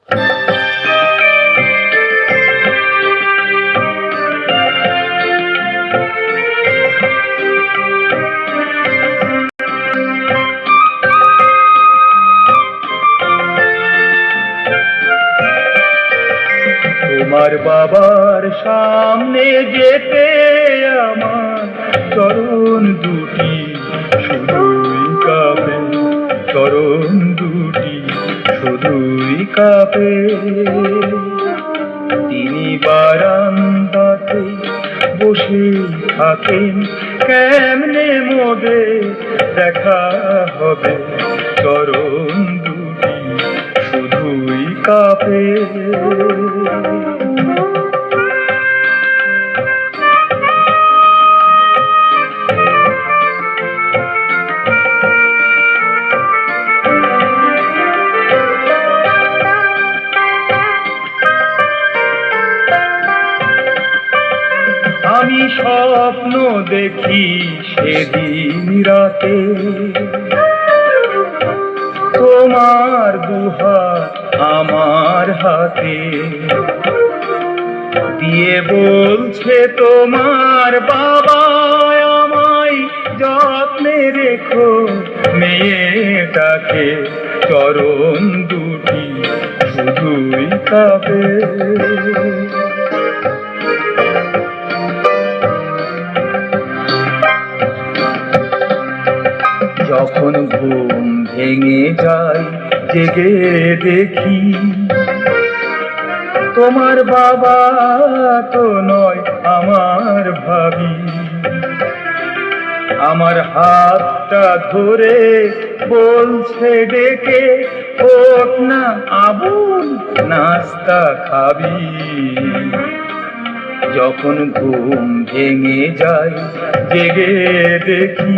তোমার বাবার সামনে যেতে আমার চরণ দুটি শুধুই কাঁপে, চরণ দুটি শুধুই কাঁপে। তিনি বারান্দাতে বসে থাকেন, কেমনে মোদের দেখা হবে, চরণ দুটি শুধুই কাঁপে। আমি স্বপ্ন দেখি সেদিন রাতে, তোমার দুহাত আমার হাতে দিয়ে বলছে তোমার বাবা আমায় যত্নে রেখো মেয়েটাকে, চরণ দুটি শুধুই কাঁপে। যখন ঘুম ভেঙে যায় জেগে দেখি তোমার বাবা তো নয় আমার ভাবি, আমার হাতটা ধরে বলছে ডেকে, ওঠ না আবুল নাস্তা খাবি। যখন ঘুম ভেঙে যায় জেগে দেখি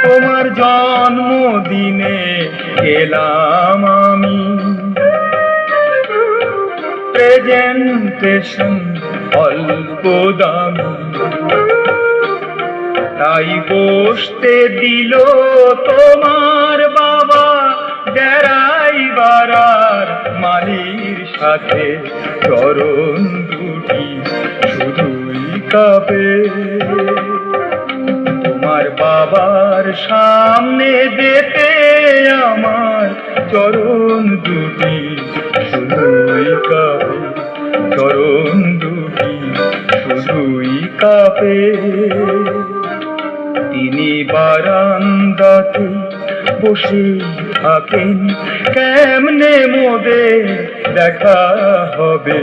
তোমার জন্মদিনে গেলাম আমি, প্রেজেন্টেশন অল্প দামি, তাই বসতে দিল তোমার বাবা ড্রাইভার আর মালির সাথে, চরণ দুটি শুধুই কাঁপে। তোমার বাবার সামনে যেতে আমার চরণ দুটি শুধুই কাঁপে, চরণ দুটি শুধুই কাঁপে। তিনি বারান্দাতে বসে থাকেন, কেমনে মোদের দেখা হবে,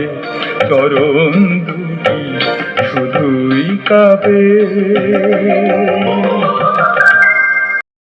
চরণ দুটি শুধুই কাঁপে।